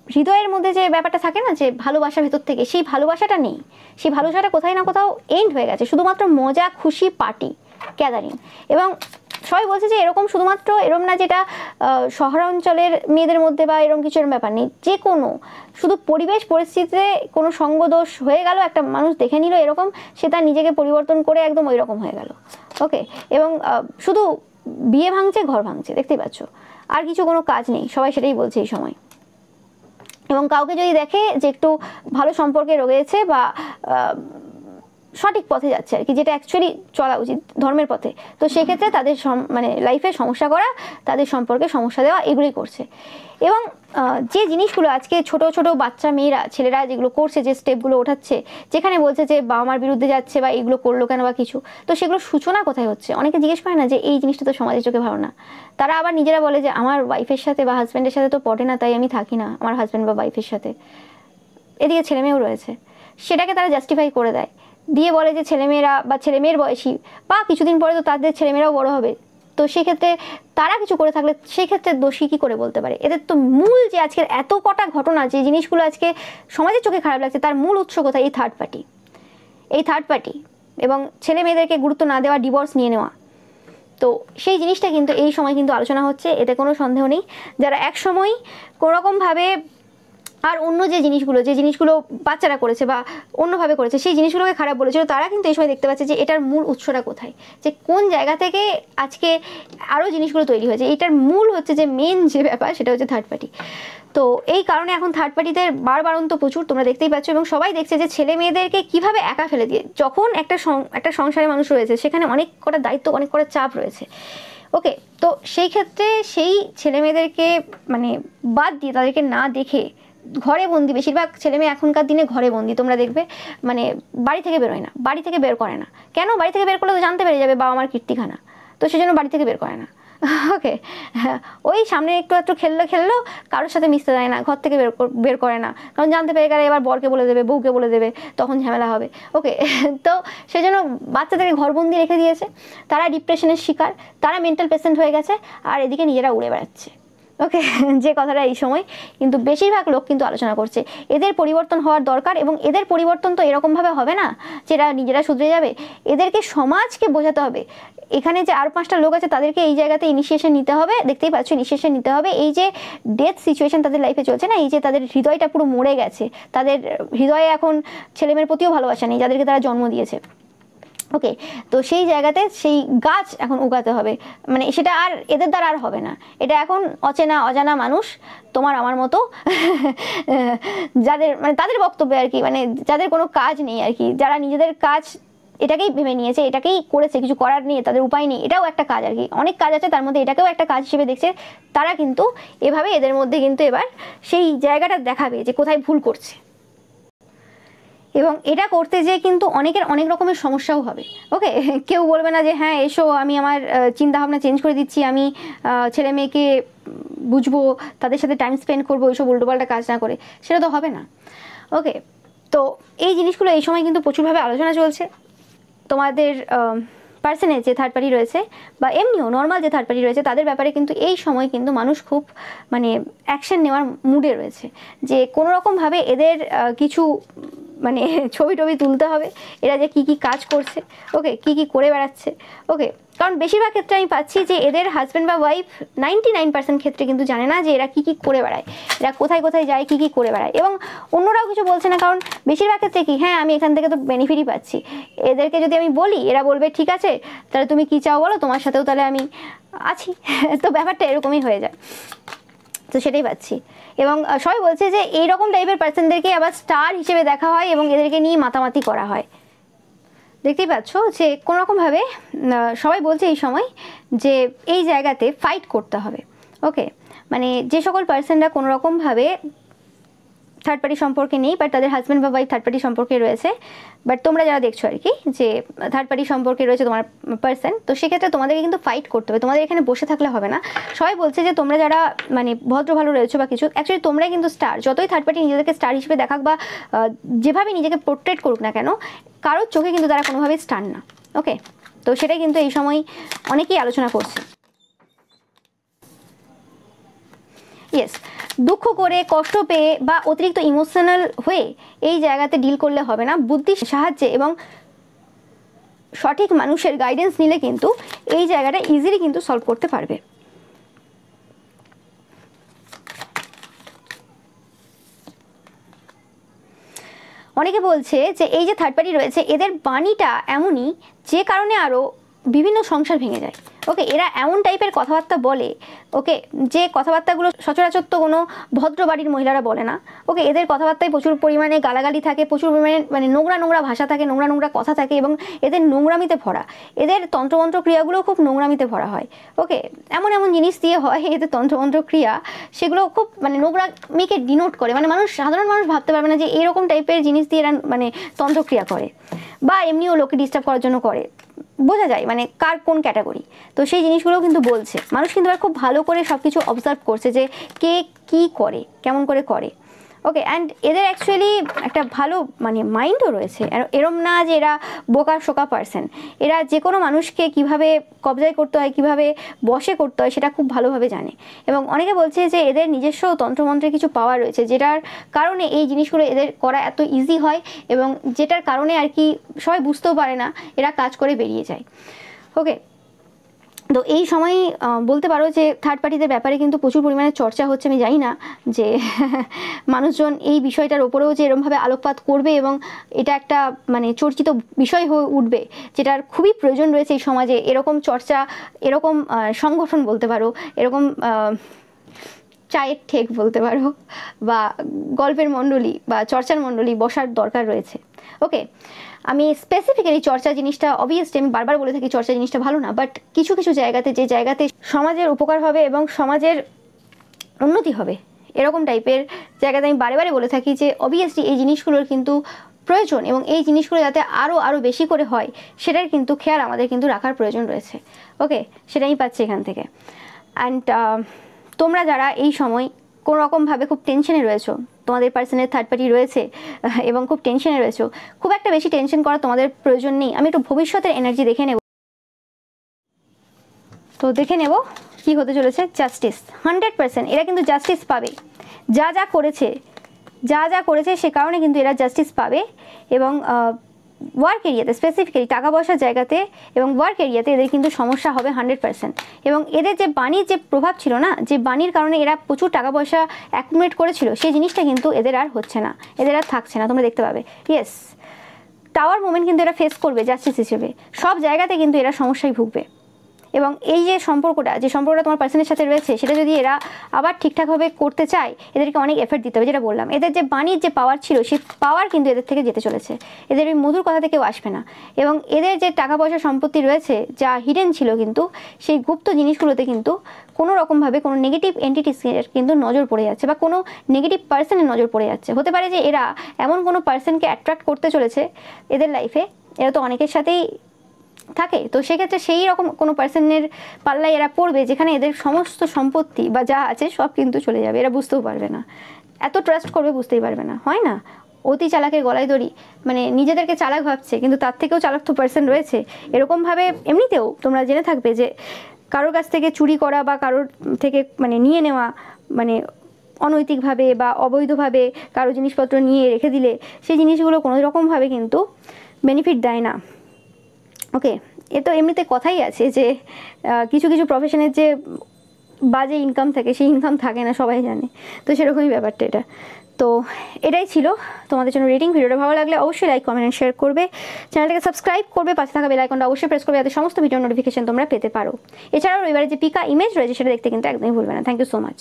হৃদয়ের মধ্যে যে ব্যাপারটা থাকে না, যে ভালোবাসা ভেতর থেকে, সেই ভালোবাসাটা নেই। সেই ভালোবাসাটা কোথায় না কোথাও এন্ড হয়ে গেছে। শুধুমাত্র মজা, খুশি, পার্টি, গ্যাদারিং। এবং সবাই বলছে যে এরকম শুধুমাত্র এরকম না যেটা শহরাঞ্চলের মেয়েদের মধ্যে বা এরকম কিছু এরকম ব্যাপার নেই, যে কোনো শুধু পরিবেশ পরিস্থিতিতে কোনো সঙ্গদোষ হয়ে গেল, একটা মানুষ দেখে নিল এরকম, সে তার নিজেকে পরিবর্তন করে একদম ওই রকম হয়ে গেল। ওকে, এবং শুধু বিয়ে ভাঙছে, ঘর ভাঙছে, দেখতেই পাচ্ছ, আর কিছু কোনো কাজ নেই। সবাই সেটাই বলছে এই সময়। এবং কাউকে যদি দেখে যে একটু ভালো সম্পর্কে রয়েছে বা সঠিক পথে যাচ্ছে আর কি, যেটা অ্যাকচুয়ালি চলা উচিত ধর্মের পথে। তো সেক্ষেত্রে তাদের মানে লাইফে সমস্যা করা, তাদের সম্পর্কে সমস্যা দেওয়া, এগুলোই করছে। এবং যে জিনিসগুলো আজকে ছোট ছোট বাচ্চা মেয়েরা ছেলেরা যেগুলো করছে, যে স্টেপগুলো ওঠাচ্ছে, যেখানে বলছে যে বাবা মার বিরুদ্ধে যাচ্ছে বা এগুলো করলো কেন বা কিছু, তো সেগুলো সূচনা কোথায় হচ্ছে? অনেকে জিজ্ঞেস করে না যে এই জিনিসটা তো সমাজের চোখে ভালো না। তারা আবার নিজেরা বলে যে আমার ওয়াইফের সাথে বা হাজব্যান্ডের সাথে তো পটে না, তাই আমি থাকি না আমার হাজব্যান্ড বা ওয়াইফের সাথে। এদিকে ছেলেমেয়েও রয়েছে, সেটাকে তারা জাস্টিফাই করে দেয়, দিয়ে বলে যে ছেলেমেয়েরা বা ছেলেমেয়ের বয়সী বা কিছুদিন পরে তো তাদের ছেলেমেয়েরাও বড় হবে, তো সেক্ষেত্রে তারা কিছু করে থাকলে সেক্ষেত্রে দোষী কী করে বলতে পারে? এদের তো মূল যে আজকের এত কটা ঘটনা, যে জিনিসগুলো আজকে সমাজের চোখে খারাপ লাগছে, তার মূল উৎস কোথায়? এই থার্ড পার্টি, এই থার্ড পার্টি এবং ছেলে মেয়েদেরকে গুরুত্ব না দেওয়া, ডিভোর্স নিয়ে নেওয়া। তো সেই জিনিসটা কিন্তু এই সময় কিন্তু আলোচনা হচ্ছে, এতে কোনো সন্দেহ নেই। যারা এক সময় কোনোরকমভাবে আর অন্য যে জিনিসগুলো বাচ্চারা করেছে বা অন্যভাবে করেছে, সেই জিনিসগুলোকে খারাপ বলেছিল, তারা কিন্তু এই সময় দেখতে পাচ্ছে যে এটার মূল উৎসটা কোথায়, যে কোন জায়গা থেকে আজকে আরও জিনিসগুলো তৈরি হয়েছে। এটার মূল হচ্ছে যে মেন যে ব্যাপার, সেটা হচ্ছে থার্ড পার্টি। তো এই কারণে এখন থার্ড পার্টিদের বাড়ন্ত প্রচুর, তোমরা দেখতেই পাচ্ছ, এবং সবাই দেখছে যে ছেলে মেয়েদেরকে কীভাবে একা ফেলে দিয়ে, যখন একটা সংসারে মানুষ রয়েছে, সেখানে অনেক কটা দায়িত্ব, অনেক কটা চাপ রয়েছে। ওকে, তো সেই ক্ষেত্রে সেই ছেলে মেয়েদেরকে মানে বাদ দিয়ে, তাদেরকে না দেখে ঘরে বন্দি, বেশিরভাগ ছেলে মেয়ে এখনকার দিনে ঘরে বন্দি, তোমরা দেখবে মানে বাড়ি থেকে বেরোয় না, বাড়ি থেকে বের করে না। কেন? বাড়ি থেকে বের করলে তো জানতে পেরে যাবে বাবা মার কীর্তিখানা, তো সেজন্য বাড়ি থেকে বের করে না। ওকে, হ্যাঁ, ওই সামনে একটু খেললো, কারোর সাথে মিশতে দেয় না, ঘর থেকে বের করে না, কারণ জানতে পেরে গেলে এবার বরকে বলে দেবে, বউকে বলে দেবে, তখন ঝামেলা হবে। ওকে, তো সেজন্য বাচ্চাদেরকে ঘরবন্দি রেখে দিয়েছে, তারা ডিপ্রেশনের শিকার, তারা মেন্টাল পেশেন্ট হয়ে গেছে, আর এদিকে নিজেরা উড়ে বেড়াচ্ছে। ওকে, যে কথাটা এই সময় কিন্তু বেশিরভাগ লোক কিন্তু আলোচনা করছে, এদের পরিবর্তন হওয়ার দরকার, এবং এদের পরিবর্তন তো এরকমভাবে হবে না যেটা নিজেরা শুধরে যাবে, এদেরকে সমাজকে বোঝাতে হবে। এখানে যে আর 5টা লোক আছে, তাদেরকে এই জায়গাতে ইনিশিয়েশন নিতে হবে, দেখতেই পাচ্ছ ইনিশিয়েশন নিতে হবে। এই যে ডেথ সিচুয়েশন তাদের লাইফে চলছে না, এই যে তাদের হৃদয়টা পুরো মরে গেছে, তাদের হৃদয়ে এখন ছেলেমেয়ের প্রতিও ভালোবাসা নেই, যাদেরকে তারা জন্ম দিয়েছে। ওকে, তো সেই জায়গাতে সেই গাছ এখন উগাতে হবে, মানে সেটা আর এদের দ্বারা আর হবে না। এটা এখন অজানা মানুষ, তোমার আমার মতো, যাদের মানে তাদের বক্তব্যে আর কি, মানে যাদের কোনো কাজ নেই আর কি, যারা নিজেদের কাজ এটাকেই ভেবে নিয়েছে, এটাকেই করেছে, কিছু করার নেই, তাদের উপায় নেই, এটাও একটা কাজ আর কি, অনেক কাজ আছে তার মধ্যে এটাকেও একটা কাজ হিসেবে দেখছে, তারা কিন্তু এভাবে এদের মধ্যে কিন্তু এবার সেই জায়গাটা দেখাবে যে কোথায় ভুল করছে। এবং এটা করতে যেয়ে কিন্তু অনেকের অনেক রকমের সমস্যাও হবে। ওকে, কেউ বলবে না যে হ্যাঁ এসো আমি আমার চিন্তাভাবনা চেঞ্জ করে দিচ্ছি, আমি ছেলে মেয়েকে বুঝবো, তাদের সাথে টাইম স্পেন্ড করবো, এইসব উল্টোপাল্টা কাজ না করে, সেটা তো হবে না। ওকে, তো এই জিনিসগুলো এই সময় কিন্তু প্রচুরভাবে আলোচনা চলছে। তোমাদের পার্সনের যে থার্ড পার্টি রয়েছে বা এমনিও নর্মাল যে থার্ড পার্টি রয়েছে, তাদের ব্যাপারে কিন্তু এই সময় কিন্তু মানুষ খুব মানে অ্যাকশন নেওয়ার মুডে রয়েছে, যে কোনোরকমভাবে এদের কিছু মানে ছবি তুলতে হবে, এরা যে কি কাজ করছে, ওকে, কি করে বেড়াচ্ছে। ওকে, কারণ বেশিরভাগ ক্ষেত্রে আমি পাচ্ছি যে এদের হাজব্যান্ড বা ওয়াইফ 99% ক্ষেত্রে কিন্তু জানে না যে এরা কি করে বেড়ায়, এরা কোথায় যায়, কি করে বেড়ায়, এবং অন্যরাও কিছু বলছে না, কারণ বেশিরভাগ ক্ষেত্রে কি, হ্যাঁ আমি এখান থেকে তো বেনিফিটই পাচ্ছি, এদেরকে যদি আমি বলি এরা বলবে ঠিক আছে তাহলে তুমি কি চাও বলো, তোমার সাথেও তাহলে আমি আছি। তো ব্যাপারটা এরকমই হয়ে যায়, তো সেটাই পাচ্ছি। এবং সবাই বলছে যে এইরকম টাইপের পার্সনদেরকে আবার স্টার হিসেবে দেখা হয় এবং এদেরকে নিয়ে মাতামাতি করা হয়। দেখতেই পাচ্ছ যে কোনোরকমভাবে সবাই বলছে এই সময় যে এই জায়গাতে ফাইট করতে হবে। ওকে, মানে যে সকল পার্সনরা কোনোরকমভাবে থার্ড পার্টি সম্পর্কে নেই, বাট তাদের হাজব্যান্ড বা ওয়াইফ থার্ড পার্টি সম্পর্কে রয়েছে, বাট তোমরা যারা দেখছো আর কি যে থার্ড পার্টি সম্পর্কে রয়েছে তোমার পার্সন, তো সেক্ষেত্রে তোমাদেরকে কিন্তু ফাইট করতে হবে, তোমাদের এখানে বসে থাকলে হবে না। সবাই বলছে যে তোমরা যারা মানে ভদ্র ভালো রয়েছো বা কিছু, অ্যাকচুয়ালি তোমরাই কিন্তু স্টার, যতই থার্ড পার্টি নিজেদেরকে স্টার হিসেবে দেখাক বা যেভাবে নিজেকে পোর্ট্রেট করুক না কেন, কারোর চোখে কিন্তু তারা কোনোভাবেই স্টার না। ওকে, তো সেটাই কিন্তু এই সময় অনেকেই আলোচনা করছে। ইয়েস, দুঃখ করে, কষ্ট পেয়ে বা অতিরিক্ত ইমোশনাল হয়ে এই জায়গাতে ডিল করলে হবে না, বুদ্ধির সাহায্যে এবং সঠিক মানুষের গাইডেন্স নিলে কিন্তু এই জায়গাটা ইজিলি কিন্তু সলভ করতে পারবে। অনেকে বলছে যে এই যে থার্ড পার্টি রয়েছে, এদের বাণীটা এমনই যে কারণে আরও বিভিন্ন সংসার ভেঙে যায়। ওকে, এরা এমন টাইপের কথাবার্তা বলে, ওকে, যে কথাবার্তাগুলো সচরাচর তো কোনো ভদ্র বাড়ির মহিলারা বলে না। ওকে, এদের কথাবার্তায় প্রচুর পরিমাণে গালাগালি থাকে, প্রচুর পরিমাণে মানে নোংরা নোংরা ভাষা থাকে, নোংরা নোংরা কথা থাকে, এবং এদের নোংরামিতে ভরা। এদের তন্ত্রমন্ত্র ক্রিয়াগুলো খুব নোংরামিতে ভরা হয়। ওকে, এমন এমন জিনিস দিয়ে হয় এদের তন্ত্রমন্ত্র ক্রিয়া, সেগুলো খুব মানে নোংরামিকে ডিনোট করে। মানে সাধারণ মানুষ ভাবতে পারবে না যে এরকম টাইপের জিনিস দিয়ে এরা মানে তন্ত্রক্রিয়া করে, বা এমনিও লোকে ডিস্টার্ব করার জন্য করে। বোঝা যায় মানে কার কোন ক্যাটাগরি। তো সেই জিনিসগুলোও কিন্তু বলছে মানুষ, কিন্তু খুব ভালো করে সব কিছু অবজার্ভ করছে যে কে কী করে, কেমন করে করে। ওকে, অ্যান্ড এদের অ্যাকচুয়ালি একটা ভালো মানে মাইন্ডও রয়েছে, এরম না যে এরা বোকা শোকা পার্সন। এরা যে কোনো মানুষকে কিভাবে কবজায় করতে হয়, কিভাবে বশে করতে হয়, সেটা খুব ভালোভাবে জানে। এবং অনেকে বলছে যে এদের নিজস্ব তন্ত্রমন্ত্রের কিছু পাওয়ার রয়েছে, যেটার কারণে এই জিনিসগুলো এদের করা এত ইজি হয়, এবং যেটার কারণে আর কি সবাই বুঝতেও পারে না, এরা কাজ করে বেরিয়ে যায়। ওকে, তো এই সময় বলতে পারো যে থার্ড পার্টিদের ব্যাপারে কিন্তু প্রচুর পরিমাণে চর্চা হচ্ছে। আমি জানি না যে মানুষজন এই বিষয়টার ওপরেও যে এরমভাবে আলোকপাত করবে এবং এটা একটা মানে চর্চিত বিষয় হয়ে উঠবে, যেটার খুবই প্রয়োজন রয়েছে এই সমাজে। এরকম চর্চা, এরকম সংগঠন বলতে পারো, এরকম চায়ের ঠেক বলতে পারো, বা গল্পের মণ্ডলী বা চর্চার মণ্ডলী বসার দরকার রয়েছে। ওকে, আমি স্পেসিফিক্যালি চর্চা জিনিসটা অবভিয়াসলি আমি বারবার বলে থাকি চর্চা জিনিসটা ভালো না, বাট কিছু কিছু জায়গাতে, যে জায়গাতে সমাজের উপকার হবে এবং সমাজের উন্নতি হবে, এরকম টাইপের জায়গাতে আমি বারে বারে বলে থাকি যে অবভিয়াসলি এই জিনিসগুলোর কিন্তু প্রয়োজন, এবং এই জিনিসগুলো যাতে আরও বেশি করে হয় সেটার কিন্তু খেয়াল আমাদের কিন্তু রাখার প্রয়োজন রয়েছে। ওকে, সেটাই পাচ্ছি এখান থেকে। অ্যান্ড তোমরা যারা এই সময় কোনো রকমভাবে খুব টেনশনে রয়েছো, তোমাদের পার্সনের থার্ড পার্টি রয়েছে এবং খুব টেনশনে রয়েছো, খুব একটা বেশি টেনশন করা তোমাদের প্রয়োজন নেই। আমি একটু ভবিষ্যতের এনার্জি দেখে নেব। তো দেখে নেব কি হতে চলেছে। জাস্টিস 100%, এরা কিন্তু জাস্টিস পাবে। যা যা করেছে সে কারণে কিন্তু এরা জাস্টিস পাবে। এবং ওয়ার্ক এরিয়াতে স্পেসিফিক্যালি টাকা পয়সার জায়গাতে এবং ওয়ার্ক এরিয়াতে এদের কিন্তু সমস্যা হবে 100%। এবং এদের যে বাণীর যে প্রভাব ছিল না, যে বাণীর কারণে এরা প্রচুর টাকা পয়সা অ্যাকুমুলেট করেছিল, সেই জিনিসটা কিন্তু এদের আর হচ্ছে না, এদের আর থাকছে না। তোমরা দেখতে পাবে, ইয়েস, টাওয়ার মোমেন্ট কিন্তু এরা ফেস করবে জাস্টিস হিসেবে। সব জায়গাতে কিন্তু এরা সমস্যায় ভুগবে। এবং এই যে সম্পর্কটা তোমার পার্সনের সাথে রয়েছে, সেটা যদি এরা আবার ঠিকঠাকভাবে করতে চায়, এদেরকে অনেক এফর্ট দিতে হবে। যেটা বললাম, এদের যে বাণীর যে পাওয়ার ছিল, সেই পাওয়ার কিন্তু এদের থেকে যেতে চলেছে। এদের ওই মধুর কথাতে কেউ আসবে না। এবং এদের যে টাকা পয়সা সম্পত্তি রয়েছে, যা হিডেন ছিল, কিন্তু সেই গুপ্ত জিনিসগুলোতে কিন্তু কোনো রকমভাবে কোনো নেগেটিভ এন্টিটিসের কিন্তু নজর পড়ে যাচ্ছে, বা কোনো নেগেটিভ পার্সনের নজর পড়ে যাচ্ছে। হতে পারে যে এরা এমন কোনো পার্সনকে অ্যাট্রাক্ট করতে চলেছে এদের লাইফে। এরা তো অনেকের সাথেই থাকে, তো সেক্ষেত্রে সেই রকম কোনো পার্সনের পাল্লায় এরা পড়বে, যেখানে এদের সমস্ত সম্পত্তি বা যা আছে সব কিন্তু চলে যাবে। এরা বুঝতেও পারবে না, এত ট্রাস্ট করবে বুঝতেই পারবে না। হয় না, অতি চালাকের গলায় দড়ি, মানে নিজেদেরকে চালাক ভাবছে, কিন্তু তার থেকেও চালাক তো পার্সন রয়েছে। এরকমভাবে এমনিতেও তোমরা জেনে থাকবে যে কারোর কাছ থেকে চুরি করা বা কারোর থেকে মানে নিয়ে নেওয়া, মানে অনৈতিকভাবে বা অবৈধভাবে কারো জিনিসপত্র নিয়ে রেখে দিলে, সেই জিনিসগুলো কোনো রকমভাবে কিন্তু বেনিফিট দেয় না। ওকে, এ তো এমনিতে কথাই আছে যে কিছু কিছু প্রফেশনের যে বাজে ইনকাম থাকে, সেই ইনকাম থাকে না, সবাই জানে। তো সেরকমই ব্যাপারটা এটা। তো এটাই ছিল তোমাদের জন্য রিডিং। ভিডিওটা ভালো লাগলে অবশ্যই লাইক, কমেন্ট, শেয়ার করবে, চ্যানেলটাকে সাবস্ক্রাইব করবে, পাশে থাকা বেল আইকনটা অবশ্যই প্রেস করবে, যাতে সমস্ত ভিডিও নোটিফিকেশন তোমরা পেতে পারো। এছাড়াও এবারে যে পিকা ইমেজ রয়েছে সেটা দেখতে কিন্তু একদমই ভুলবে না। Thank you so much.